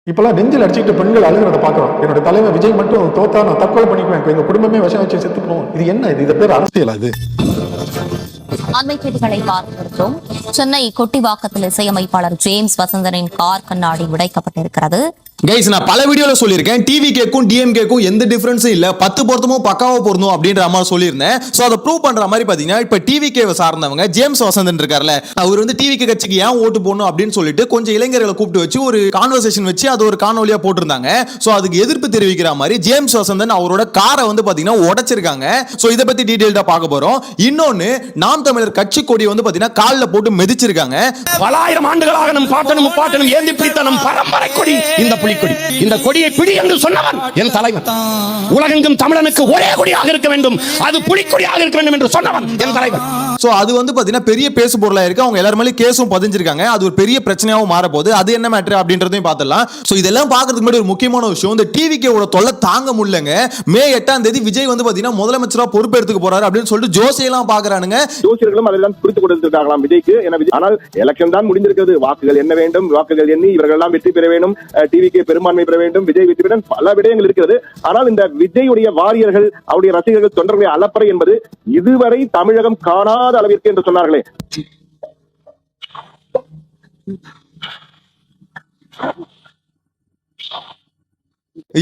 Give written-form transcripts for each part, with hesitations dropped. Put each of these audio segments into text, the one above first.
இப்பெல்லாம் நெஞ்சில் அடிச்சுட்டு பெண்கள் அழுகிறத பார்க்குறோம். என்னோட தலைவர் விஜய் மட்டும் தோத்தா நான் தற்கொலை பண்ணிக்குவேன், எங்க குடும்பமே விஷம் வச்சு செத்து போவோம். இது என்ன? இது பேர் அரசியல்? அது அண்மை செய்திகளை பார்க்கிறோம். சென்னை கொட்டிவாக்கத்தில் இசையமைப்பாளர் ஜேம்ஸ் வசந்தனின் கார் கண்ணாடி உடைக்கப்பட்டிருக்கிறது. கைஸ், நான் பல வீடியோல சொல்லியிருக்கேன், டிவிகேக்கும் டிஎம்கேக்கும் எந்த டிஃபரன்ஸும் இல்ல, 10 பொருத்தமும் பக்காவா பொருந்தும் அப்படின்ற மாதிரி சொல்லியிருந்தேன். சோ அதை ப்ரூவ் பண்ற மாதிரி பாத்தீங்கன்னா இப்ப டிவிகேவை சார்ந்தவங்க ஜேம்ஸ் வசந்தன் இருக்காருல்ல, அவர் வந்து டிவிகே கட்சிக்கு ஏன் ஓட்டு போடணும் அப்படின்னு சொல்லிட்டு கொஞ்சம் இளைஞர்களை கூப்பிட்டு வச்சு ஒரு கான்வர்சேஷன் வச்சு அது ஒரு காணொலியா போட்டிருந்தாங்க. சோ அதுக்கு எதிர்ப்பு தெரிவிக்கிற மாதிரி ஜேம்ஸ் வசந்தன் அவரோட காரை வந்து பாத்தீங்கன்னா உடைச்சிருக்காங்க. சோ இதை பத்தி டீடைல்டா பார்க்க போறோம். இன்னொன்னு, நாம் தமிழர் கட்சி கொடி வந்து பாத்தீங்கன்னா கால்ல போட்டு மிதிச்சிருக்காங்க. பலாயிரம் ஆண்டுகளாக நம் பாட்டனும் முப்பாட்டனும் ஏந்தி பிடித்த நம் பரம்பரை கொடி இந்த புலிக்கொடி. இந்த கொடியை பிடி என்று சொன்னவன் என் தலைவன். உலகெங்கும் தமிழனுக்கு ஒரே கொடியாக இருக்க வேண்டும், அது புலிக்கொடியாக இருக்க வேண்டும் என்று சொன்னவன் என் தலைவன். சோ அது வந்து பாத்தீங்கன்னா பெரிய பேசு பொருளா இருக்கு. அவங்க எல்லாரும் மேலே கேஸும் பதிஞ்சிருக்காங்க. அது ஒரு பெரிய பிரச்சனையாவும் மாற போகுது. அது என்ன மேட்டர் அப்படின்றதையும் பார்த்துடலாம். சோ இதெல்லாம் பார்க்கறதுக்கு முன்னாடி ஒரு முக்கியமான விஷயம், இந்த டிவிகேவோட தொல்லை தாங்க முடியலங்க. மே 8ஆம் தேதி விஜய் வந்து பாத்தீங்கன்னா முதலமைச்சரா பொறுப்பேற்றுக்க போறாரு அப்படின்னு சொல்லிட்டு ஜோசியெல்லாம் பாக்குறானுங்க. ஜோசியர்களும் அதெல்லாம் குறித்து கொடுத்திருக்காங்களாம் விஜய்க்கு. ஆனால் எலெக்ஷன் தான் முடிந்திருக்கிறது. வாக்குகள் என்ன வேண்டும், வாக்குகள் எண்ணி இவர்கள் எல்லாம் வெற்றி பெற வேண்டும், டிவிகே பெரும்பான்மை பெற வேண்டும், விஜய் வெற்றி பெற பல விடயங்கள் இருக்கிறது. ஆனால் இந்த விஜயுடைய வாரியர்கள், அவருடைய ரசிகர்கள், தொண்டர்களுடைய அலப்பறை என்பது இதுவரை தமிழகம் காணாத அளவிற்கு என்று சொன்னார்களே.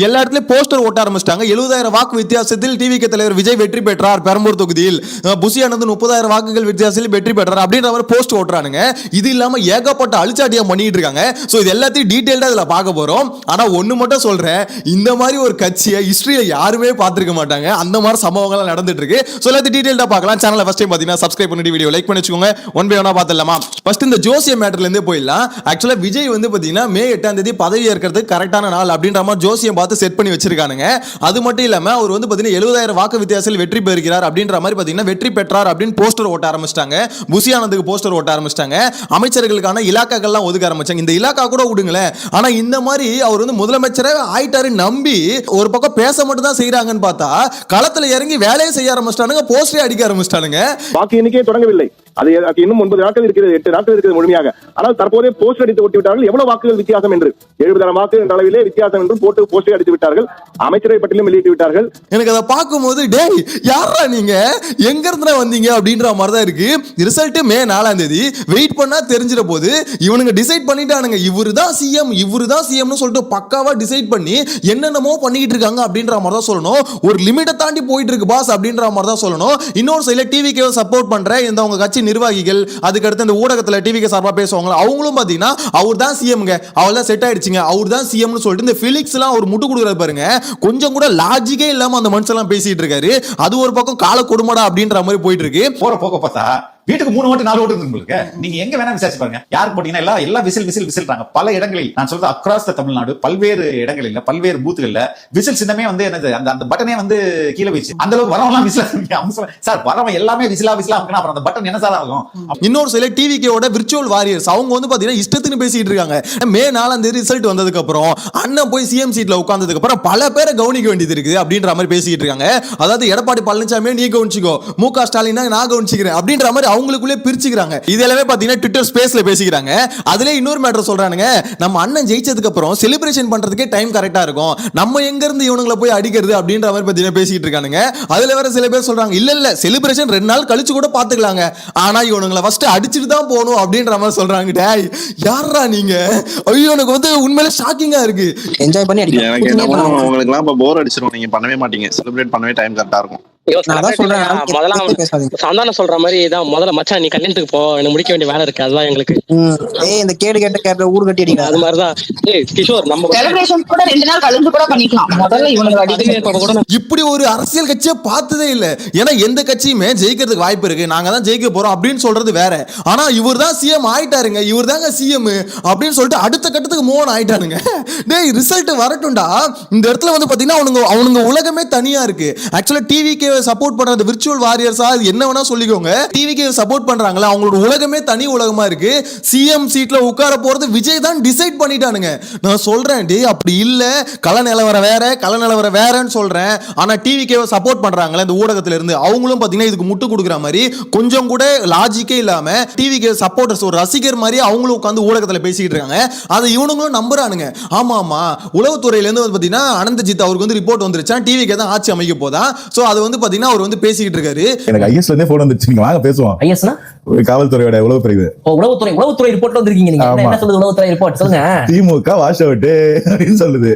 எல்லா இடத்துலயும் போஸ்டர் ஓட்ட ஆரம்பிச்சிட்டாங்க. 70,000 வாக்கு வித்தியாசத்தில் டிவிகே தலைவர் விஜய் வெற்றி பெற்றார் பெரம்பூர் தொகுதியில். புசி ஆனந்த் 30,000 வாக்குகள் வித்தியாசத்தில் வெற்றி பெற்றார் அப்படின்ற மாதிரி போஸ்ட் ஓட்டுறானுங்க. இது இல்லாம ஏகப்பட்ட அழிச்சாட்டியா பண்ணிட்டு இருக்காங்க. சோ இது எல்லாத்தையும் டீடைல்டா இதுல பார்க்க போறோம். ஆனா ஒண்ணு மட்டும் சொல்றேன், இந்த மாதிரி ஒரு கட்சியை ஹிஸ்டரியில யாருமே பார்த்திருக்க மாட்டாங்க. அந்த மாதிரி சம்பவங்கள் நடந்துட்டு இருக்கு. சோ எல்லாத்தையும் டீடைல்டா பார்க்கலாம். சேனலை ஃபர்ஸ்ட் டைம் பாத்தீங்கன்னா சப்ஸ்கிரைப் பண்ணிட்டு வீடியோ லைக் பண்ணி வச்சுக்கோங்க. ஒன் பை ஒன்னா பார்த்துடலாமா? ஃபர்ஸ்ட் இந்த ஜோசிய மேட்டர்ல இருந்தே போயிடலாம். ஆக்சுவலா விஜய் வந்து பாத்தீங்கன்னா மே 8ஆம் தேதி பதவி ஏற்கிறதுக்கு கரெக்டான நாள் அப்படின்ற மாதிரி ஜோசியம் பார்த்து செட் பண்ணி வச்சிருக்கானுங்க. அது மட்டும் இல்லாம அவர் வந்து பாத்தீங்கன்னா 70,000 வாக்கு வித்தியாசத்தில் வெற்றி பெறுகிறார் அப்படின்ற மாதிரி பாத்தீங்கன்னா வெற்றி பெற்றார் அப்படின்னு போஸ்டர் ஓட்ட ஆரம்பிச்சிட்டாங்க. புசி ஆனந்துக்கு போஸ்டர் ஓட்ட ஆரம்பிச்சிட்டாங்க. அமைச்சர்களுக்கான இலாக்காக்கள்லாம் ஒதுக்க ஆரம்பிச்சாங்க. இந்த இலாக்கா கூட விடுங்களேன், ஆனா இந்த மாதிரி அவர் வந்து முதலமைச்சரே ஆயிட்டாரு நம்பி ஒரு பக்கம் பேச மட்டும் தான் செய்யறாங்கன்னு பார்த்தா களத்துல இறங்கி வேலையை செய்ய ஆரம்பிச்சிட்டானுங்க, போஸ்டரே அடிக்க ஆரம்பிச்சிட்டானுங்க. வாக்கு எண்ணிக்கையே தொடங்கவில்லை. அது இன்னும் 9 நாட்கள் இருக்கிறது, 8 நாட்கள் இருக்கிறது முழுமையாக. ஆனால் தற்போதே போஸ்டர் அடித்து ஒட்டி விட்டார்கள். எவ்வளவு வாக்குகள் வித்தியாசம் என்று, 70,000 வாக்கு என்ற அளவிலே வித்தியாசம் என்று போட்டு போஸ்டர் அடித்து விட்டார்கள். அமைச்சரை பட்டியலும் வெளியிட்டு விட்டார்கள். எனக்கு அதை பார்க்கும்போது டேய் யாரா நீங்க, எங்க இருந்து வந்தீங்க அப்படின்ற மாதிரி தான் இருக்கு. ரிசல்ட் மே 4ஆம் தேதி வெயிட் பண்ணா தெரிஞ்சிட போது. இவனுங்க டிசைட் பண்ணிட்டானுங்க, இவரு தான் சிஎம், இவரு தான் சிஎம்னு சொல்லிட்டு பக்காவா டிசைட் பண்ணி என்னென்னமோ பண்ணிட்டு இருக்காங்க அப்படின்ற மாதிரி தான் சொல்லணும். ஒரு லிமிட்டை தாண்டி போயிட்டு இருக்கு பாஸ் அப்படின்ற மாதிரி தான் சொல்லணும். இன்னொரு சைடுல டிவிகே சப்போர்ட் பண்ற இந்த உங்க கட்சி நிர்வாகிகள், அதுக்கு அடுத்து இந்த ஊடகத்துல டிவிகே சார்பா பேசுவாங்க, அவங்களும் பாத்தீங்கன்னா அவர் தான் சிஎம்ங்க, அவள் தான் செட் ஆயிடுச்சுங்க, அவர் தான் சிஎம்னு சொல்லிட்டு இந்த ஃபிலிக்ஸ் எல்லாம் ஒரு முட்டு கொடுக்குறாரு பாருங்க. கொஞ்சம் கூட லாஜிக்கே இல்லாம அந்த மனுஷன் எல்லாம் பேசிட்டு இருக்காரு. அது ஒரு பக்கம் கால கொடுமடா அப்படின்ற மாதிரி போயிட்டு இருக்கு. போற போக்க பார்த்தா வீட்டுக்கு 3 ஓட்டு 4 ஓட்டு இருக்கு உங்களுக்கு. நீங்க எங்க வேணா விசாரிச்சு பாருங்க. யாருக்கு போட்டீங்கன்னா எல்லாம் விசில்றாங்க. பல இடங்களில் நான் சொல்றது அக்ராஸ் த தமிழ்நாடு பல்வேறு இடங்களில் பல்வேறு பூத்துகள்ல விசில் சின்னமே வந்து என்னது அந்த பட்டனே வந்து கீழே வச்சு அந்த அளவுக்கு வரவெல்லாம் விசில் சார் வரவன் எல்லாமே விசிலா அப்புறம் அந்த பட்டன் என்ன சார் ஆகும்? இன்னொரு சில டிவிகேவோட விர்ச்சுவல் வாரியர்ஸ் அவங்க வந்து பாத்தீங்கன்னா இஷ்டத்துக்கு பேசிட்டு இருக்காங்க. மே 4ஆம் தேதி ரிசல்ட் வந்ததுக்கு அப்புறம் அண்ணன் போய் சிஎம் சீட்ல உட்கார்ந்ததுக்கு அப்புறம் பல பேரை கவனிக்க வேண்டியது இருக்குது அப்படின்ற மாதிரி பேசிட்டு இருக்காங்க. அதாவது எடப்பாடி பழனிசாமி நீ கவனிச்சுக்கோ, மு.க. ஸ்டாலின் நான் கவனிச்சுக்கிறேன் அப்படின்ற மாதிரி அவங்களுக்குள்ளே பிரிச்சுக்கிறாங்க. இதெல்லாமே பாத்தீங்கன்னா ட்விட்டர் ஸ்பேஸ்ல பேசிக்கிறாங்க. அதுல இன்னொரு மேட்டர் சொல்றானுங்க, நம்ம அண்ணன் ஜெயிச்சதுக்கு அப்புறம் செலிப்ரேஷன் பண்றதுக்கே டைம் கரெக்டா இருக்கும், நம்ம எங்க இருந்து இவனுங்களை போய் அடிக்கிறது அப்படின்ற மாதிரி பாத்தீங்கன்னா பேசிட்டு இருக்கானுங்க. அதுல வேற சில பேர் சொல்றாங்க இல்ல செலிப்ரேஷன் 2 நாள் கழிச்சு கூட பாத்துக்கலாங்க, ஆனா இவனுங்களை ஃபர்ஸ்ட் அடிச்சிட்டு தான் போகணும் அப்படின்ற மாதிரி சொல்றாங்க. டேய் யாரா நீங்க? ஐயோ எனக்கு வந்து உண்மையிலே ஷாக்கிங்கா இருக்கு. என்ஜாய் பண்ணி அடிக்கலாம். எனக்கு என்னமோ உங்களுக்கு எல்லாம் இப்ப போர் அடிச்சிரும், நீங்க பண்ணவே மாட்டீங்க, செலிப்ரேட் பண்ணவே டைம் கரெக்டா இருக்கும். சந்தானம் சொல்ற மாதிரி தான் முதல்ல மச்சான் நீ கல்யாணத்துக்கு போ, எனக்கு முடிக்க வேண்டிய வேலை இருக்கு, அதுதான் எங்களுக்கு. இந்த கேடு கேட்ட ஊர் கட்டி அடிக்கலாம். அது மாதிரிதான் கிஷோர் நம்ம செலிப்ரேஷன் கூட 2 நாள் கழிஞ்சு கூட பண்ணிக்கலாம். முதல்ல இவனுக்கு அடிக்க இப்படி ஒரு அரசியல் கட்சியை பார்த்ததே இல்ல. ஏன்னா எந்த கட்சியுமே ஜெயிக்கிறதுக்கு வாய்ப்பு இருக்கு, நாங்க தான் ஜெயிக்க போறோம் அப்படின்னு சொல்றது வேற. ஆனா இவர் தான் சிஎம் ஆயிட்டாருங்க, இவர் தாங்க சிஎம் அப்படின்னு சொல்லிட்டு அடுத்த கட்டத்துக்கு மூவ் ஆயிட்டானுங்க. டேய் ரிசல்ட் வரட்டும்டா. இந்த இடத்துல வந்து பாத்தீங்கன்னா அவனுங்க உலகமே தனியா இருக்கு. ஆக்சுவலா டிவிகே சப்போர்ட் பண்ற விர்ச்சுவல் வாரியர்ஸா என்ன வேணா சொல்லிக்கோங்க, டிவிகே சப்போர்ட் பண்றாங்களா அவங்களோட உலகமே தனி உலகமா இருக்கு. சிஎம் சீட்ல உட்கார போறது விஜய் தான் டிசைட் பண்ணிட்டானுங்க. நான் சொல்றேன் டே அப்படி இல்ல, கள நிலவரம் வேறன்னு சொல்றேன். ஆனா டிவிகே சப்போர்ட் பண்றாங்களே இந்த ஊடகத்துல இருந்து அவங்களும் பாத்தீங்கன்னா இதுக்கு முட்டு கொடுக்குற மாதிரி கொஞ்சம் கூட லாஜிக்கே இல்லாம டிவிகே சப்போர்ட்டர்ஸ் ஒரு ரசிகர் மாதிரி அவங்களும் உட்காந்து ஊடகத்துல பேசிக்கிட்டு இருக்காங்க. அதை இவனுங்களும் நம்புறானுங்க. ஆமா உளவுத்துறையில இருந்து பாத்தீங்கன்னா அனந்தஜித் அவருக்கு வந்து ரிப்போர்ட் வந்துருச்சா டிவிகே தான் ஆட்சி அமைக்க போதா. சோ அது வந்து பாத்தீங்கன்னா அவர் வந்து பேசிக்கிட்டு இருக்காரு. எனக்கு ஐஎஸ்ல இருந்தே போன் வந்துச்சு, நீங்க வாங்க பேசுவோம். ஐஎஸ்னா காவல்துறையோட உளவு பிரிவு. உளவுத்துறை ரிப்போர்ட் வந்திருக்கீங்க. நீங்க என்ன சொல்லுது உளவுத்துறை ரிப்போர்ட் சொல்லுங்க. திமுக வாஷ் அவுட் அப்படின்னு சொல்லுது.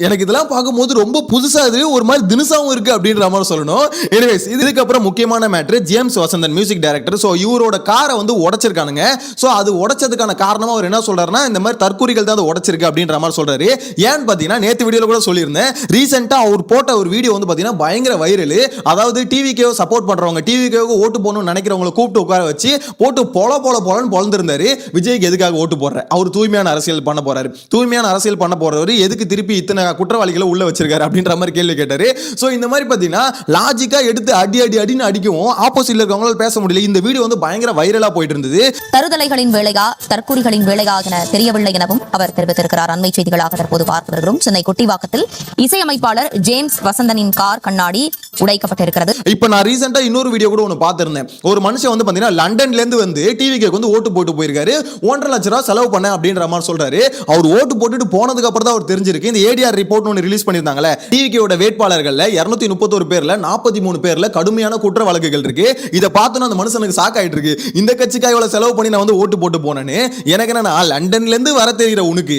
எனக்கு இதெல்லாம் பார்க்கும்போது ரொம்ப புதுசா இது ஒரு மாதிரி தினுசாவும் இருக்கு அப்படின்ற மாதிரி சொல்லணும். எனிவேஸ் இதுக்கு அப்புறம் முக்கியமான matter James Vasanthan music director. So இவரோட காரை வந்து உடைச்சிருக்கானுங்க. சோ அது உடைச்சதுக்கான காரணமா அவர் என்ன சொல்றாருன்னா இந்த மாதிரி தற்கூரிகள் தான் உடைச்சிருக்கு அப்படின்ற மாதிரி சொல்றாரு. ஏன்னு பாத்தீங்கன்னா நேத்து வீடியோல கூட சொல்லியிருந்தேன், ரீசெண்டா அவர் போட்ட ஒரு வீடியோ வந்து பாத்தீங்கன்னா பயங்கர வைரல். அதாவது டிவிகே சப்போர்ட் பண்றவங்க டிவிகே ஓட்டு போடணும்னு நினைக்கிறவங்களை கூப்பிட்டு உட்கார வச்சு போட்டு போலன்னு பொழந்திருந்தாரு. விஜய்க்கு எதுக்காக ஓட்டு போடுற, அவர் தூய்மையான அரசியல் பண்ண போறாரு, தூய்மையான அரசியல் பண்ண போறவர் எதுக்கு திருப்பி இத்தனை குற்றவாளிகளை உள்ள வச்சிருக்காரு அப்படின்ற மாதிரி கேள்வி கேட்டாரு. சோ இந்த மாதிரி பாத்தீங்கன்னா லாஜிக்கா எடுத்து அடின்னு அடிக்கவும் ஆப்போசிட்ல இருக்கவங்களால பேச முடியல. இந்த வீடியோ வந்து பயங்கர வைரலா போயிட்டு இருந்தது. தருதலைகளின் வேலையா தற்கூரிகளின் வேலையா என தெரியவில்லை எனவும் அவர் தெரிவித்திருக்கிறார். அண்மை செய்திகளாக தற்போது பார்த்து வருகிறோம். சென்னை கொட்டிவாக்கத்தில் இசையமைப்பாளர் ஜேம்ஸ் வசந்தனின் கார் கண்ணாடி உடைக்கப்பட்டிருக்கிறது. இப்ப நான் ரீசெண்டா இன்னொரு வீடியோ கூட ஒன்னு பார்த்திருந்தேன். ஒரு மனுஷன் வந்து பாத்தீங்கன்னா லண்டன்ல இருந்து வந்து டிவிகே வந்து ஓட்டு போட்டு போயிருக்காரு. 1.5 லட்சம் ரூபாய் செலவு பண்ண அப்படின்ற மாதிரி சொல்றாரு. அவர் ஓட்டு போட்டுட்டு போனதுக்கு அப்புறம் தான் அவர் தெரிஞ்சிருக்கு இந்த ஏடிஆர் ரிப்போர்ட் ஒன்னு ரிலீஸ் பண்ணிருந்தாங்களே, டிவிகேவோட வேட்பாளர்கள்ல 231 பேர்ல 43 பேர்ல கடுமையான குற்ற வழக்குகள் இருக்கு. இதை பார்த்தோன்னா அந்த மனுஷனுக்கு சாக் ஆயிட்டு இருக்கு. இந்த கட்சிக்காக இவ்வளவு செலவு பண்ணி நான் வந்து ஓட்டு போட்டு போனேன்னு. எனக்கு என்னன்னா லண்டன்ல இருந்து வர தெரிகிற உனக்கு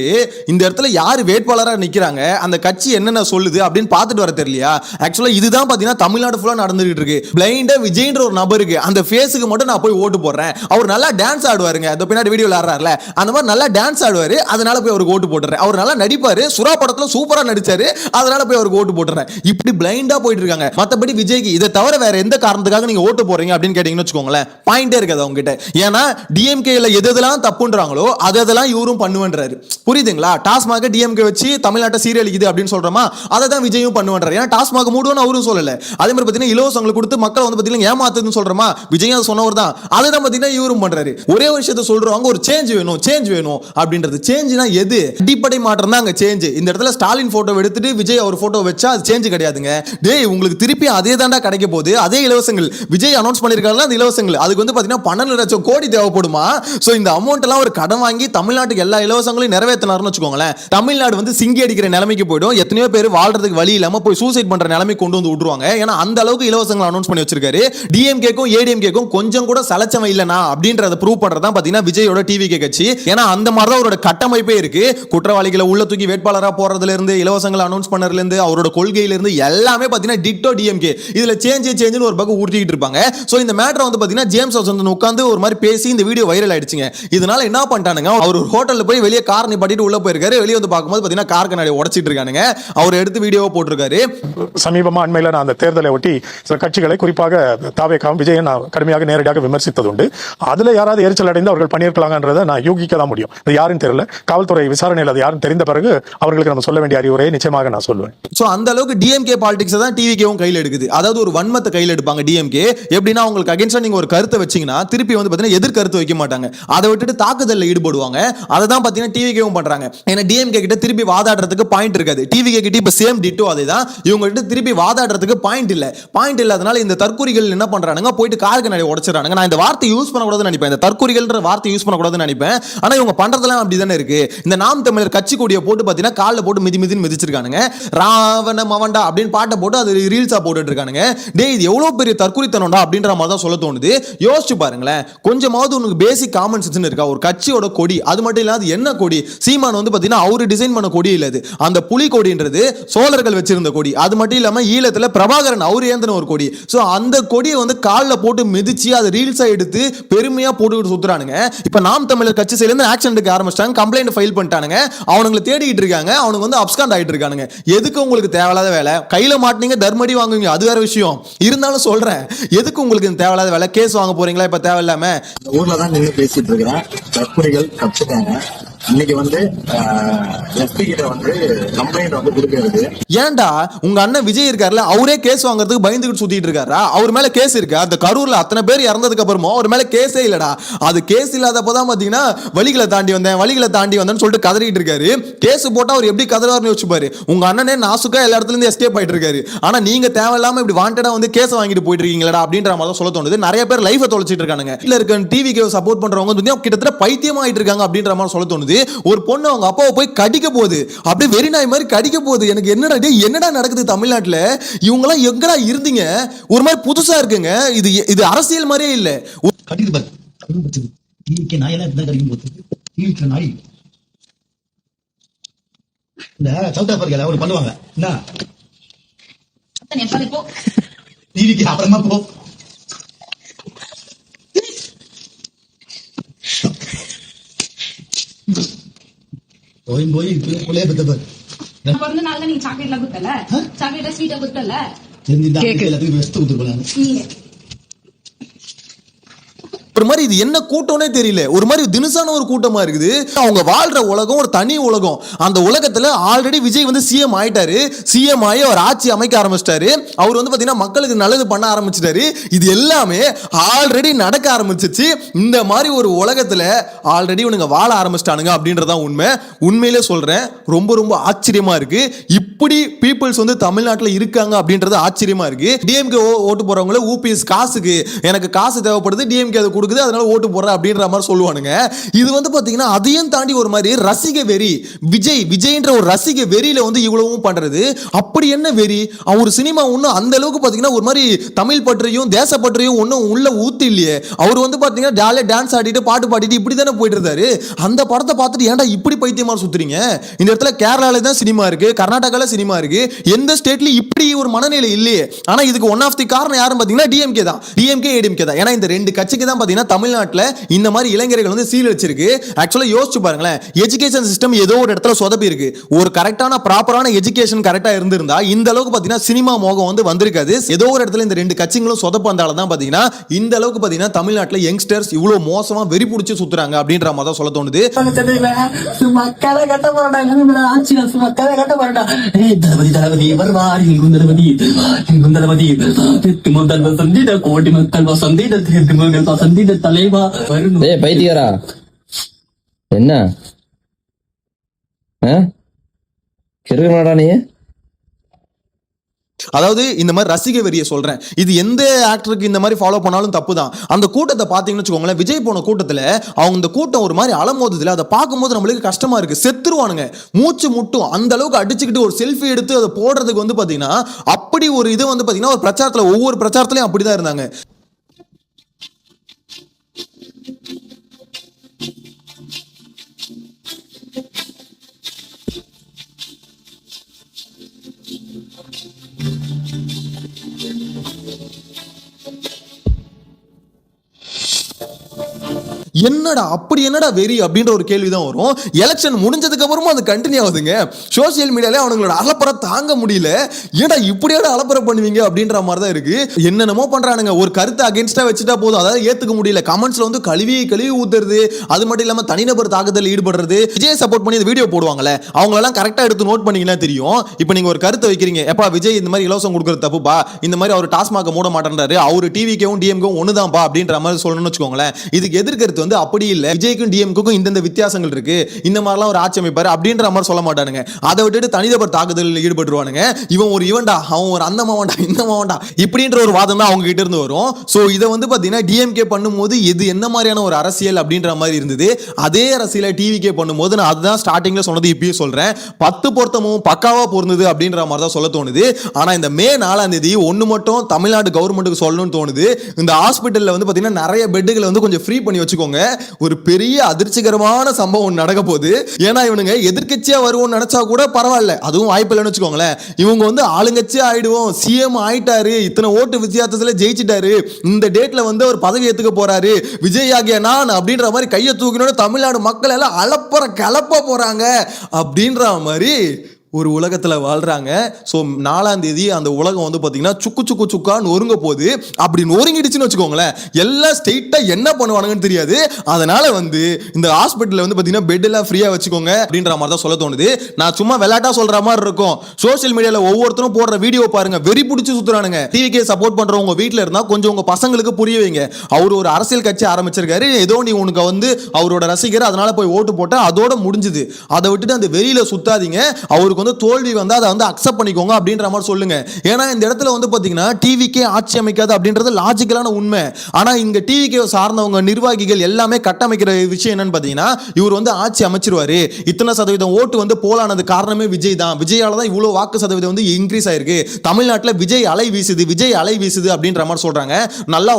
இந்த இடத்துல யாரு வேட்பாளரா நிக்கிறாங்க, அந்த கட்சி என்னென்ன சொல்லுது அப்படின்னு பார்த்துட்டு வர தெரியலையா? ஆக்சுவலா இதுதான் பாத்தீங்கன்னா தமிழ்நாடு ஃபுல்லா நடந்துகிட்டு இருக்கு. பிளைண்டா விஜய்ன்ற ஒரு நபருக்கு அந்த ஃபேஸுக்கு மட்டும் நான் போய் ஓட்டு போடுறேன், அவர் நல்லா டான்ஸ் ஆடுவாருங்க, அந்த பின்னாடி வீடியோல ஆடுறாருல அந்த மாதிரி நல்லா டான்ஸ் ஆடுவாரு, அதனால போய் அவருக்கு ஓட்டு போட்டுறேன். அவர் நல்லா நடிப்பாரு, சுறா படத்துல சூப்பரா நடிச்சாரு, அதனால போய் அவருக்கு ஓட்டு போட்டுறேன். இப்படி பிளைண்டா போயிட்டு இருக்காங்க. மத்தபடி விஜய்க்கு இதை தவிர வேற எந்த காரணத்துக்காக நீங்க ஓட்டு போறீங்க அப்படின்னு கேட்டீங்கன்னு வச்சுக்கோங்களேன், பாயிண்டே இருக்காது அவங்க கிட்ட. ஏன்னா டிஎம்கேல எதெல்லாம் தப்புன்றாங்களோ அதெல்லாம் இவரும் பண்ணுவேன்றாரு. புரியுதுங்களா? டாஸ்மாக டிஎம்கே வச்சு தமிழ்நாட்டை சீரழிக்குது அப்படின்னு சொல்றோமா, அதை தான் விஜயும் பண்ணுவேன்றாரு. ஏன்னா டாஸ்மாக மூடுவோன்னு அவரும் சொல்லல. அதே மாதிரி பாத்தீங்கன்னா இலவசங்களுக்கு கொடுத்து மக்களை வந்து பாத்தீங்கன்னா ஏமாத்துதுன்னு சொல்றோமா, விஜயும் சொன்னவர் தான். அதுதான் பாத்தீங்கன்னா இவரும் பண்றாரு. ஒரே ஒரு விஷயத்தை சொல்றாங்க, ஒரு சேஞ்ச் வேணும் அப்படின்றது. சேஞ்ச்னா எது? அடிப்படை மாற்றம் தான் அங்க சேஞ்ச். இந்த இடத்துல ஸ்டாலின் போட்டோ எடுத்துட்டு விஜய் அவர் போட்டோ வச்சா அது சேஞ்ச் கிடையாதுங்க. டேய் உங்களுக்கு திருப்பி அதே தாண்டா கிடைக்க போகுது, அதே இலவசங்கள். விஜய் அனௌன்ஸ் பண்ணிருக்காங்க அந்த இலவசங்கள், அதுக்கு வந்து பாத்தீங்கன்னா 12 லட்சம் கோடி தேவைப்படுமா? சோ இந்த அமௌண்ட் எல்லாம் ஒரு கடன் வாங்கி தமிழ்நாட்டுக்கு எல்லா இலவசங்களையும் நிறைவேற்றினார்னு வச்சுக்கோங்களேன், தமிழ்நாடு வந்து சிங்கி அடிக்கிற நிலைமைக்கு போயிடும். எத்தனையோ பேர் வாழ்றதுக்கு வழி இல்லாம போய் சூசைட் பண்ற நிலைமைக்கு கொண்டு வந்து விட்டுருவாங்க. ஏன்னா அந்த அளவுக்கு இலவசங்கள் அனௌன்ஸ் பண்ணி வச்சிருக்காரு. டிஎம்கேக்கும் ஏடிஎம்கேக்கும் கொஞ்சம் கூட சலச்சமை இல்லனா அப்படின்றத ப்ரூவ் பண்றதா பாத்தீங்கன்னா விஜயோட டிவிகே கட்சி. ஏன்னா அந்த மாதிரி தான் அவரோட கட்டமைப்பே இருக்கு. குற்றவாளிகளை உள்ள தூக்கி வேட்பாளரா போறதுல இருந்து இலவசங்கள் அனௌன்ஸ் பண்ணறதுல இருந்து அவரோட கொள்கையில இருந்து எல்லாமே பாத்தீங்கன்னா டிக்டோ டிஎம்கே. இதுல சேஞ்சுன்னு ஒரு பக்கம் ஊட்டிட்டு இருப்பாங்க. சோ இந்த மேட்டர் வந்து பாத்தீங்கன்னா ஜேம்ஸ் வசந்தன் உட்கார்ந்து ஒரு மாதிரி பேசி இந்த வீடியோ வைரல் ஆயிடுச்சுங்க. இதனால என்ன பண்ணிட்டானுங்க, அவர் ஒரு ஹோட்டல்ல போய் வெளியே கார் நிப்பாட்டிட்டு உள்ள போயிருக்காரு. வெளியே வந்து பார்க்கும்போது பாத்தீங்கன்னா கார் கண்ணாடி உடைச்சிட்டு இருக்கானுங்க. அவர் எடுத்து வீடியோவை போட்டிருக்காரு. சமீபமா அண்மையில நான் அந்த தேர்தலை ஒட்டி சில கட்சிகளை குறிப்பாக தாவேகாவும் விஜயை நான் கடுமையாக நேரடியாக விமர்சித்தது உண்டு. அதுல யாராவது எரிச்சல் அடைந்து அவர்கள் பண்ணியிருக்கலாங்கன்றதை நான் யூகிக்க தான் முடியும். அது யாரும் தெரியல. காவல்துறை விசாரணையில் அது யாரும் தெரிந்த பிறகு அவர்களுக்கு நம்ம சொல்ல வேண்டிய அறிவுரையை நிச்சயமாக நான் சொல்லுவேன். சோ அந்த அளவுக்கு டிஎம்கே பாலிடிக்ஸ் தான் டிவிகேவும் கையில் எடுக்குது. அதாவது ஒரு வன்மத்தை கையில் எடுப்பாங்க டிஎம்கே. எப்படின்னா உங்களுக்கு அகைன்ஸ்டா நீங்க ஒரு கருத்தை வச்சீங்கன்னா திருப்பி வந்து பாத்தீங்கன்னா எதிர்கருத்து வைக்க மாட்டாங்க. அதை விட்டுட்டு தாக்குதல்ல ஈடுபடுவாங்க. அதை தான் பாத்தீங்கன்னா டிவிகேவும் பண்றாங்க. ஏன்னா டிஎம்கே கிட்ட திருப்பி வாதாடுறதுக்கு பாயிண்ட் இருக்காது. டிவிகே கிட்ட இப்ப சேம் டிட்டோ அதே தான். இவங்க கிட்ட திருப்பி வாதாடுறதுக்கு பாயிண்ட் இல்லாதனால இந்த தற்கூரிகள் என்ன பண்றானுங்க, போயிட்டு கார் கண்ணாடி உடைச்சிடறானுங்க. நான் இந்த வார்த்தை யூஸ் பண்ணக்கூடாதுன்னு நினைப்பேன், இந்த தற்கூரிகள்ன்ற வார்த்தை யூஸ் பண்ணக்கூடாதுன்னு நினைப்பேன். ஆனா இவங்க பண்றதெல்லாம் அப்படிதானே இருக்கு. இந்த நாம் தமிழர் கட்சி கொடியை போட்டு பாத்தீங்கன்னா காலில் போட்டு மிதின்னு மிதிச்சிருக்கானுங்க. ராவண மவண்டா அப்படின்னு பாட்டை போட்டு அது ரீல்ஸா போட்டுட்டு இருக்கானுங்க. டேய் இது எவ்வளவு பெரிய தற்கூரித்தனம்டா அப்படின்ற மாதிரி தான் சொல்ல தோணுது. யோசிச்சு பாருங்களேன், கொஞ்சமாவது உனக்கு பேசிக் காமன் சென்ஸ் இருக்கா? ஒரு கட்சியோட கொடி, அது மட்டும் இல்லாத என்ன கொடி, சீமான் வந்து பாத்தீங்கன்னா அவரு டிசைன் பண்ண கொடி இல்ல அது. அந்த புலி கொடின்றது சோழர்கள் வச்சிருந்த கொடி. அது மட்டும் இல்லாம ஈழத்துல பிரபாகரன் அவர் ஏந்தின ஒரு கொடி. சோ அந்த கொடியை வந்து காலில் போட்டு மிதிச்சு அதை ரீல்ஸா எடுத்து பெருமையா போட்டுக்கிட்டு சுத்துறானுங்க. இப்ப நாம் தமிழர் கட்சி சைடுல இருந்து ஆக்ஷன் எடுக்க ஆரம்பிச்சிட்டாங்க, கம்ப்ளைண்ட் ஃபைல் பண்ணிட்டானுங்க. அவனுங்களை தேடிட்டு இருக்காங்க, அவனுக்கு வந்து அப்ஸ்காண்ட் ஆயிட்டு இருக்கானுங்க. எதுக்கு உங்களுக்கு தேவையில்லாத வேலை? கையில மாட்டினீங்க தர்மடி வாங்குவீங்க, அது வேற விஷயம். இருந்தாலும் சொல்றேன், எதுக்கு உங்களுக்கு தேவையில்லாத வேலை? கேஸ் வாங்க போறீங்களா இப்ப தேவையில்லாம? ஊர்ல தான் நின்று பேசிட்டு இருக்கிறேன். தற்கொலைகள் கற்றுக்காங்க. இன்னைக்கு வந்து எஸ்பி கிட்ட வந்து கம்ப்ளைண்ட் வந்து கொடுக்கிறது. ஏன்டா உங்க அண்ணன் விஜய் இருக்காருல்ல, அவரே கேஸ் வாங்குறதுக்கு பயந்துகிட்டு சுத்திட்டு இருக்காரா? அவர் மேல கேஸ் இருக்கு. அந்த கரூர்ல அத்தனை பேர் இறந்ததுக்கு அப்புறமா அவர் மேல கேஸே இல்லடா. அது கேஸ் இல்லாதப்பதான் பாத்தீங்கன்னா வழிகளை தாண்டி வந்தேன்னு சொல்லிட்டு கதறிட்டு இருக்காரு. கேஸ் போட்டா அவர் எப்படி கதறாருன்னு யோசிச்சு பாரு. உங்க அண்ணனே நாசுக்கா எல்லா இடத்துல இருந்து எஸ்கேப் ஆயிட்டு இருக்காரு. ஆனா நீங்க தேவையில்லாம இப்படி வாண்டடா வந்து கேஸ் வாங்கிட்டு போயிட்டு இருக்கீங்களா அப்படின்ற மாதிரி சொல்ல தோணுது. நிறைய பேர் லைஃபை தொலைச்சிட்டு இருக்காங்க. இல்ல இருக்க டிவிக்கு சப்போர்ட் பண்றவங்க வந்து கிட்டத்தட்ட பைத்தியமா ஆயிட்டு இருக்காங்க அப்படின்ற மாதிரி சொல்ல தோணுது. ஒரு பொண்ணு அவங்க அப்பாவை போய் கடிக்க போகுது, அப்படியே வெறி நாய் மாதிரி கடிக்க போகுது. எனக்கு என்னடா நடக்குது தமிழ்நாட்டுல? இவங்க எல்லாம் எங்கடா இருந்தீங்க? ஒரு மாதிரி புதுசா இருக்குங்க. இது அரசியல் மாதிரியே இல்ல. இந்த சவுத் ஆப்பிரிக்கால ஒரு பண்ணுவாங்க என்ன டிவிக்கு அப்புறமா போ போய் பிள்ளைய பெத்தப்பாரு நீங்க சாக்லேட்ல குத்தல சாக்லேட் ஸ்வீட்டா குத்தல எல்லாத்துக்கும் வெஸ்ட் கொடுத்துருப்பாங்க. ஒரு மாதிரி இது என்ன கூட்டம்னே தெரியல. ஒரு மாதிரி தினுசான ஒரு கூட்டமா இருக்குது. அவங்க வாழ்ற உலகம் ஒரு தனி உலகம். அந்த உலகத்துல ஆல்ரெடி விஜய் வந்து சிஎம் ஆயிட்டாரு. சிஎம் ஆகி அவர் ஆட்சி அமைக்க ஆரம்பிச்சிட்டாரு. அவர் வந்து பாத்தீங்கன்னா மக்களுக்கு நல்லது பண்ண ஆரம்பிச்சிட்டாரு. இது எல்லாமே ஆல்ரெடி நடக்க ஆரம்பிச்சிச்சு. இந்த மாதிரி ஒரு உலகத்துல ஆல்ரெடி இவனுங்க வாழ ஆரம்பிச்சிட்டானுங்க அப்படின்றதான் உண்மை. உண்மையிலே சொல்றேன், ரொம்ப ரொம்ப ஆச்சரியமா இருக்கு. இப்படி பீப்புள்ஸ் வந்து தமிழ்நாட்டில் இருக்காங்க அப்படின்றது ஆச்சரியமா இருக்கு. டிஎம்கே ஓட்டு போறவங்கள ஊபிஎஸ் காசுக்கு எனக்கு காசு தேவைப்படுது, டிஎம்கே அதை கொடுக்குது, அதனால ஓட்டு போடுற அப்படின்ற மாதிரி சொல்லுவானுங்க. இது வந்து பாத்தீங்கன்னா அதையும் தாண்டி ஒரு மாதிரி ரசிக வெறி. விஜய்ன்ற ஒரு ரசிக வெறியில வந்து இவ்வளவும் பண்றது. அப்படி என்ன வெறி? அவர் சினிமா ஒன்னும் அந்த அளவுக்கு பாத்தீங்கன்னா ஒரு மாதிரி தமிழ் பற்றியும் தேச பற்றியும் ஒன்னும் உள்ள ஊத்து இல்லையே. அவர் வந்து பாத்தீங்கன்னா ஜாலியா டான்ஸ் ஆடிட்டு பாட்டு பாடிட்டு இப்படி தானே போயிட்டு இருந்தாரு. அந்த படத்தை பார்த்துட்டு ஏன்டா இப்படி பைத்தியமா சுத்துறீங்க? இந்த இடத்துல கேரளால தான் சினிமா இருக்கு, கர்நாடகால சினிமா இருக்கு, எந்த ஸ்டேட்லயும் இப்படி ஒரு மனநிலை இல்லையே. ஆனா இதுக்கு ஒன் ஆஃப் தி காரணம் யாரும் பாத்தீங்கன்னா டிஎம்கே தான், டிஎம்கே ஏடிஎம்கே தான். ஏன்னா இந்த ரெண்டு கட்சிக்கு தான் பாத்தீங்கன்னா தமிழ்நாட்டுல இந்த மாதிரி இளைஞர்கள் வந்து சீல் வச்சிருக்கு. ஆக்சுவலா யோசிச்சு பாருங்களேன், எஜுகேஷன் சிஸ்டம் ஏதோ ஒரு இடத்துல சொதப்பி இருக்கு. ஒரு கரெக்டான ப்ராப்பரான எஜுகேஷன் கரெக்டா இருந்திருந்தா இந்த அளவுக்கு பாத்தீங்கன்னா சினிமா மோகம் வந்து வந்திருக்காது. ஏதோ ஒரு இடத்துல இந்த ரெண்டு கட்சிகளும் சொதப்பந்தால தான் பாத்தீங்கன்னா இந்த அளவுக்கு பாத்தீங்கன்னா தமிழ்நாட்டுல யங்ஸ்டர்ஸ் இவ்வளவு மோசமா வெறி பிடிச்சு சுத்துறாங்க அப்படின்ற மாதிரி தான் சொல்ல தோணுது. மக்களை கட்ட போறா ஆட்சி மக்களை கட்ட போறா தளபதி வருவார் தளபதி முதல் வசந்திட கோடி மக்கள் வசந்திட வசந்திட தலைவா பைத்தியாரா என்ன கிருக்கமாடா நீ? அதாவது இந்த மாதிரி ரசிக வெறியை சொல்றேன். இது எந்த ஆக்டருக்கு இந்த மாதிரி ஃபாலோ பண்ணாலும் தப்பு தான். அந்த கூட்டத்தை பார்த்தீங்கன்னு வச்சுக்கோங்களேன், விஜய் போன கூட்டத்தில் அவங்க இந்த கூட்டம் ஒரு மாதிரி அலமோதுல அதை பார்க்கும்போது நம்மளுக்கு கஷ்டமா இருக்கு. செத்துருவானுங்க, மூச்சு முட்டும் அந்த அளவுக்கு அடிச்சுக்கிட்டு ஒரு செல்ஃபி எடுத்து அதை போடுறதுக்கு வந்து பார்த்தீங்கன்னா அப்படி ஒரு இது வந்து பார்த்தீங்கன்னா ஒரு பிரச்சாரத்தில் ஒவ்வொரு பிரச்சாரத்திலையும் அப்படிதான் இருந்தாங்க. என்னடா அப்படி என்னடா வெறி அப்படின்ற ஒரு கேள்விதான் வரும். எலெக்ஷன் முடிஞ்சதுக்கு அப்புறமா அது கண்டினியூ ஆகுதுங்க. சோசியல் மீடியால அவங்களோட அலப்பற தாங்க முடியல. ஏடா இப்படியோட அலப்பற பண்ணுவீங்க அப்படின்ற மாதிரி தான் இருக்கு. என்னென்னமோ பண்றானுங்க. ஒரு கருத்தை அகேன்ஸ்டா வச்சுட்டா போதும், அதாவது ஏத்துக்க முடியல. கமெண்ட்ஸ்ல வந்து கழுவி ஊத்துறது, அது மட்டும் இல்லாம தனிநபர் தாக்குதல் ஈடுபடுறது. விஜய் சப்போர்ட் பண்ணி இந்த வீடியோ போடுவாங்கல்ல, அவங்களெல்லாம் கரெக்டா எடுத்து நோட் பண்ணீங்கன்னா தெரியும். இப்போ நீங்க ஒரு கருத்தை வைக்கிறீங்க, எப்பா விஜய் இந்த மாதிரி இலவசம் கொடுக்கறது தப்புப்பா, இந்த மாதிரி அவர் டாஸ்மாக மூட மாட்டேன்றாரு, அவர் டிவிக்கும் டிஎம்கும் ஒண்ணுதான்ப்பா அப்படின்ற மாதிரி சொல்லணும்னு வச்சுக்கோங்களேன். இதுக்கு எதிர்க்கிறது வந்து அப்படி இல்ல, விஜய்க்கும் டிஎம்க்கும் இந்த வித்தியாசங்கள் இருக்கு, இந்த மாதிரிலாம் ஒரு ஆட்சி அமைப்பாரு அப்படின்ற மாதிரி சொல்ல மாட்டானுங்க. அதை விட்டுட்டு தனிநபர் தாக்குதலில் ஈடுபட்டுருவானுங்க. இவன் ஒரு இவன்டா, அவன் ஒரு அந்த மாவண்டா இந்த மாவண்டா இப்படின்ற ஒரு வாதம் தான் அவங்க கிட்ட இருந்து வரும். ஸோ இதை வந்து பார்த்தீங்கன்னா டிஎம்கே பண்ணும்போது இது என்ன மாதிரியான ஒரு அரசியல் அப்படின்ற மாதிரி இருந்தது. அதே அரசியலை டிவிகே பண்ணும்போது நான் அதுதான் ஸ்டார்டிங்ல சொன்னது, இப்பயும் சொல்றேன், 10 பொருத்தமும் பக்காவா பொருந்தது அப்படின்ற மாதிரி தான் சொல்ல தோணுது. ஆனா இந்த மே 4ஆம் தேதி ஒன்று மட்டும் தமிழ்நாடு கவர்மெண்ட்டுக்கு சொல்லணும்னு தோணுது. இந்த ஹாஸ்பிட்டலில் வந்து பார்த்தீங்கன்னா நிறைய பெட்டுகளை வந்து கொஞ்சம் ஃப்ரீ பண்ணி வச்சுக்கோங்க. ஒரு பெரிய அதிர்ச்சிகரமான சம்பவம் நடக்க போகுது. ஏன்னா இவனுங்க எதிர்க்கட்சியா வருவோம்னு நினைச்சா கூட பரவாயில்ல, அதுவும் வாய்ப்பு இல்லைன்னு வச்சுக்கோங்களேன். இவங்க வந்து ஆளுங்கட்சியா ஆயிடுவோம், சிஎம் ஆயிட்டாரு, இத்தனை ஓட்டு வித்தியாசத்துல ஜெயிச்சிட்டாரு, இந்த டேட்ல வந்து ஒரு பதவி ஏத்துக்க போறாரு, விஜய் ஆகிய நான் அப்படின்ற மாதிரி கையை தூக்கினோட தமிழ்நாடு மக்கள் எல்லாம் அலப்பற கலப்ப போறாங்க அப்படின்ற மாதிரி ஒரு உலகத்துல வாழ்றாங்க. ஸோ 4ஆம் தேதி அந்த உலகம் வந்து பாத்தீங்கன்னா சுக்கு சுக்கு சுக்கான்னு ஒருங்க போகுது. அப்படி நொறுங்கிடுச்சுன்னு வச்சுக்கோங்களேன், எல்லாம் ஸ்ட்ரெயிட்டா என்ன பண்ணுவானுங்கன்னு தெரியாது. அதனால வந்து இந்த ஹாஸ்பிட்டல்ல வந்து பாத்தீங்கன்னா பெட் எல்லாம் ஃப்ரீயா வச்சுக்கோங்க அப்படின்ற மாதிரி தான் சொல்ல தோணுது. நான் சும்மா விளையாட்டா சொல்ற மாதிரி இருக்கும். சோசியல் மீடியால ஒவ்வொருத்தரும் போடுற வீடியோ பாருங்க, வெறி பிடிச்சி சுத்துறானுங்க. டிவிக்கே சப்போர்ட் பண்றவங்க வீட்டுல இருந்தா கொஞ்சம் உங்க பசங்களுக்கு புரிய வைங்க. அவர் ஒரு அரசியல் கட்சி ஆரம்பிச்சிருக்காரு, ஏதோ நீ உனக்கு வந்து அவரோட ரசிகர் அதனால போய் ஓட்டு போட்டா அதோட முடிஞ்சுது. அதை விட்டுட்டு அந்த வெறியில சுத்தாதீங்க. அவருக்கு வந்து தோல்வி வந்தா அதை வந்து அக்செப்ட் பண்ணிக்கோங்க அப்படின்ற மாதிரி சொல்லுங்க. ஏன்னா இந்த இடத்துல வந்து பாத்தீங்கன்னா டிவிக்கே ஆட்சி அமைக்காது அப்படின்றது லாஜிக்கலான உண்மை. ஆனா இங்க டிவிக்கே சார்ந்தவங்க நிர்வாகிகள் எல்லாமே கட்டமைக்கிற விஷயம் என்னன்னு பாத்தீங்கன்னா, இவர் வந்து ஆட்சி அமைச்சிருவாரு, இத்தனை சதவீதம் ஓட்டு வந்து போலானது காரணமே விஜய் தான், விஜயால தான் இவ்வளவு வாக்கு சதவீதம் வந்து இன்க்ரீஸ் ஆயிருக்கு, தமிழ்நாட்டில் விஜய் அலை வீசுது, விஜய் அலை வீசுது அப்படின்ற மாதிரி சொல்றாங்க. நல்லா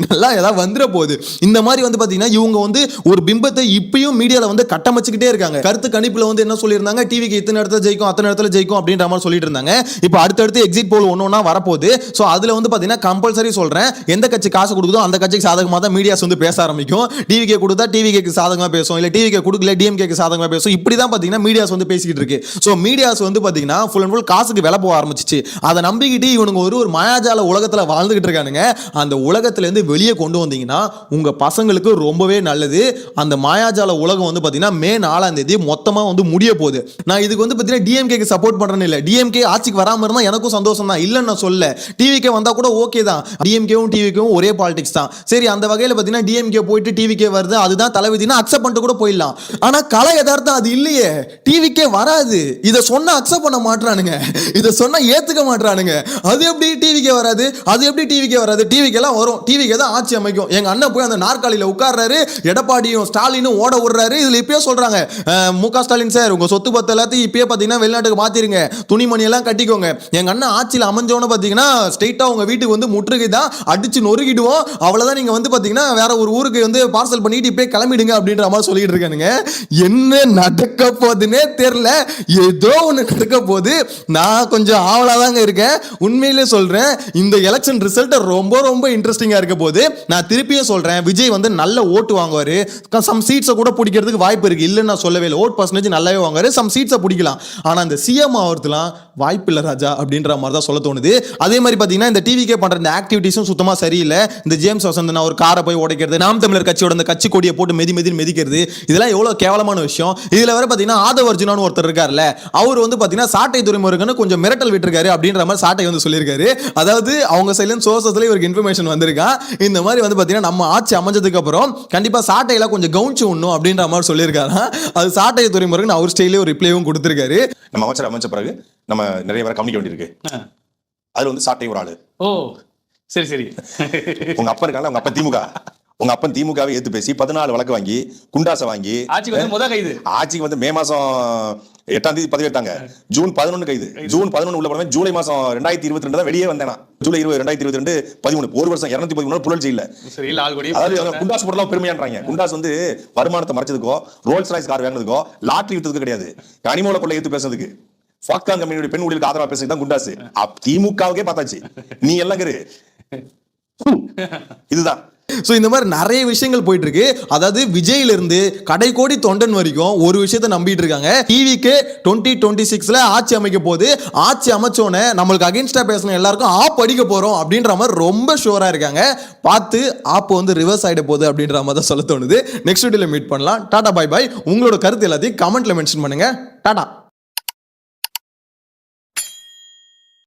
நல்லா ஏதாவது வந்துட போகுது. இந்த மாதிரி வந்து பாத்தீங்கன்னா இவங்க வந்து ஒரு பிம்பத்தை இப்பயும் மீடியால வந்து கட்டமைச்சுக்கிட்டே இருக்காங்க. கருத்து கணிப்புல வந்து என்ன சொல்லியிருந்தாங்க, டிவிக்கு இத்தனை இடத்துல ஜெயிக்கும் அத்தனை இடத்துல ஜெயிக்கும் அப்படின்ற மாதிரி சொல்லிட்டு இருந்தாங்க. இப்போ அடுத்தடுத்து எக்ஸிட் போல் ஒன்னொன்னா வரப்போகுது. ஸோ அதுல வந்து பாத்தீங்கன்னா கம்பல்சரி சொல்றேன், எந்த கட்சி காசு கொடுக்குதோ அந்த கட்சிக்கு சாதகமாக தான் மீடியாஸ் வந்து பேச ஆரம்பிக்கும். டிவிக்கே கொடுத்தா டிவிக்கு சாதகமாக பேசும், இல்ல டிவிக்கே கொடுக்கல டிஎம்கேக்கு சாதகமாக பேசும். இப்படி தான் பாத்தீங்கன்னா மீடியாஸ் வந்து பேசிக்கிட்டு இருக்கு. ஸோ மீடியாஸ் வந்து பாத்தீங்கன்னா ஃபுல் அண்ட் ஃபுல் காசுக்கு விலை போக ஆரம்பிச்சிச்சு. அதை நம்பிக்கிட்டு இவனுங்க ஒரு மாயாஜால உலகத்துல வாழ்ந்துகிட்டு இருக்கானுங்க. அந்த உலகத்துல இருந்து வெளியே கொண்டு வந்தீங்கன்னா உங்க பசங்களுக்கு ரொம்பவே நல்லது. அந்த மாயாஜால உலகம் வந்து பாத்தீங்கன்னா மே 4ஆம் தேதி மொத்தமா வந்து முடிய போகுது. நான் இதுக்கு வந்து பாத்தீங்கன்னா டிஎம்கேக்கு சப்போர்ட் பண்றேன்னு இல்ல, டிஎம்கே ஆட்சிக்கு வராம இருந்தா எனக்கும் சந்தோஷம் தான், இல்லன்னு நான் சொல்ல. டிவிகே வந்தா கூட ஓகே தான், டிஎம்கேவும் டிவிகேவும் ஒரே பாலிடிக்ஸ் தான். சரி, அந்த வகையில பாத்தீங்கன்னா டிஎம்கே போயிட்டு டிவிகே வருது, அதுதான் தலைவிதினா அக்செப்ட் பண்ணிட்டு கூட போயிடலாம். ஆனா கலை யதார்த்தம் அது இல்லையே, டிவிகே வராது. இத சொன்னா அக்செப்ட் பண்ண மாட்டானுங்க, இத சொன்னா ஏத்துக்க மாட்டானுங்க. அது எப்படி டிவிகே வராது, அது எப்படி டிவிகே வராது? டிவிகே எல்லாம் வரும், டிவிகே தான் ஆட்சி அமைக்கும். எங்க அண்ணன் போய் அந்த நாற்காலியில உட்கார்றாரு, எடப்பாடியும் ஸ்டாலினும் ஓட விடுறாரு. இதுல இப்பயே சொல்றாங்க, முக ஸ்டாலின் சார் உங்க சொத்து பத்து எல்லாத்தையும் இப்பயே பாத்தீங்கன்னா வெளிநாட்டுக்கு மாத்திருங்க, துணிமணி எல்லாம் கட்டிக்கோங்க. எங்க அண்ணன் ஆட்சியில் அமைஞ்சோன்னு பாத்தீங்கன்னா ஸ்ட்ரெயிட்டா உங்க வீட்டுக்கு வந்து முற்றுகை தான், அடிச்சு நொறுக்கிடுவோம், அவ்வளவுதான். நீங்க வந்து பாத்தீங்கன்னா வேற ஒரு ஊருக்கு வந்து பார்சல் பண்ணிட்டு இப்பயே கிளம்பிடுங்க அப்படின்ற மாதிரி சொல்லிட்டு இருக்கானுங்க. என்ன நடக்க போகுதுன்னே தெரியல, ஏதோ ஒண்ணு நடக்க போகுது. நான் கொஞ்சம் ஆவலாதாங்க இருக்கேன், உண்மையிலே சொல்றேன். இந்த எலெக்ஷன் ரிசல்ட் ரொம்ப ரொம்ப இன்ட்ரெஸ்டிங்கா இருக்க போகுது. நான் திருப்பியும் சொல்றேன், விஜய் வந்து நல்ல ஓட்டு வாங்குவாரு, சம் சீட்ஸை கூட பிடிக்கிறதுக்கு வாய்ப்பு இருக்கு, இல்லைன்னு நான் சொல்லவே இல்லை. ஓட் பர்சன்டேஜ் நல்லாவே வாங்குவாரு, சம் சீட்ஸை பிடிக்கலாம். ஆனா இந்த சிஎம் ஆகிறதுலாம் வாய்ப்பு இல்லை ராஜா அப்படின்ற மாதிரி தான் சொல்ல தோணுது. அதே மாதிரி பாத்தீங்கன்னா இந்த டிவிக்கே பண்ற இந்த ஆக்டிவிட்டிஸும் சுத்தமா சரியில்லை. இந்த ஜேம்ஸ் வசந்தன் ஒரு காரை போய் உடைக்கிறது, நாம் தமிழர் கட்சியோட இந்த கட்சி கொடியை போட்டு மிதிக்கிறது, இதெல்லாம் எவ்வளவு கேவலமான விஷயம். இதுல வர பாத்தீங்கன்னா ஆதவர்ஜுனான்னு ஒருத்தர் இருக்காருல்ல, அவர் வந்து பாத்தீங்கன்னா சாட்டை துறைமுருகன்னு கொஞ்சம் மிரட்டல் விட்டுருக்காரு அப்படின்ற மாதிரி சாட்டை வந்து சொல்லியிருக்காரு. அதாவது அவங்க சைலன்ஸ் சோர்சஸ்ல இவருக்கு இன்ஃபர்மேஷன் வந்திருக்கான். இந்த மாதிரி வந்து பாத்தீங்கன்னா நம்ம ஆட்சி அமைஞ்சதுக்கு அப்புறம் கண்டிப்பா சாட்டையெல்லாம் கொஞ்சம் கவுனிச்சு உண்ணும் அப்படின்ற மாதிரி சொல்லியிருக்காரு. அது சாட்டை துறைமுருகன் அவர் ஸ்டைலே ஒரு ரிப்ளைவும் கொடுத்திருக்காரு. நம்ம அமைச்சர் அமைச்ச பிறகு நம்ம நிறைய பேரை கவனிக்க வேண்டியிருக்கு. அதுல வந்து சாட்டை ஒரு ஆளு. ஓ சரி சரி. உங்க அப்பா இருக்காங்க, உங்க அப்பா திமுக, உங்க அப்பன் திமுகவை ஏத்து பேசி 14 வழக்கு வாங்கி குண்டாசை வாங்கி ஆட்சிக்கு வந்து முதல் கைது. ஆட்சிக்கு வந்து மே மாசம் 8ஆம் தேதி பதவியேற்றாங்க, ஜூன் 11 கைது. ஜூன் 11 உள்ள போனவன் ஜூலை மாசம் 2022 தான் வெளியே வந்தேனா. ஜூலை 20 2022 13 ஒரு வருஷம் 213 நாள் புழல் செய்யல. அதாவது குண்டாஸ் போடலாம் பெருமையான்றாங்க. குண்டாஸ் வந்து வருமானத்தை மறைச்சதுக்கோ, ரோல்ஸ் ராய்ஸ் கார் வாங்கினதுக்கோ, லாட்டரி வித்ததுக்கு கிடையாது, கனிமூல கொள்ளை ஏத்து பேசுறதுக்கு, ஃபாக்கான் கம்பெனியோட பெண் ஊழியருக்கு ஆதரவா பேசுறது தான் குண்டாஸ். திமுகவுக்கே பார்த்தாச்சு, நீ எல்லாம் இதுதான். ஸோ இந்த மாதிரி நிறைய விஷயங்கள் போயிட்டு இருக்கு. அதாவது விஜயில இருந்து கடைக்கோடி தொண்டன் வரைக்கும் ஒரு விஷயத்தை நம்பிட்டு இருக்காங்க. டிவிக்கு 2026ல ஆட்சி அமைக்க போது, ஆட்சி அமைச்சோன்னே நம்மளுக்கு அகைன்ஸ்டா பேசணும் எல்லாருக்கும் ஆப் அடிக்க போறோம் அப்படின்ற மாதிரி ரொம்ப ஷூரா இருக்காங்க. பார்த்து ஆப் வந்து ரிவர்ஸ் ஆயிட போகுது அப்படின்ற மாதிரி தான் சொல்ல தோணுது. நெக்ஸ்ட் வீடியோல மீட் பண்ணலாம். டாடா பை பை. உங்களோட கருத்து எல்லாத்தையும் கமெண்ட்ல மென்ஷன் பண்ணுங்க. டாடா.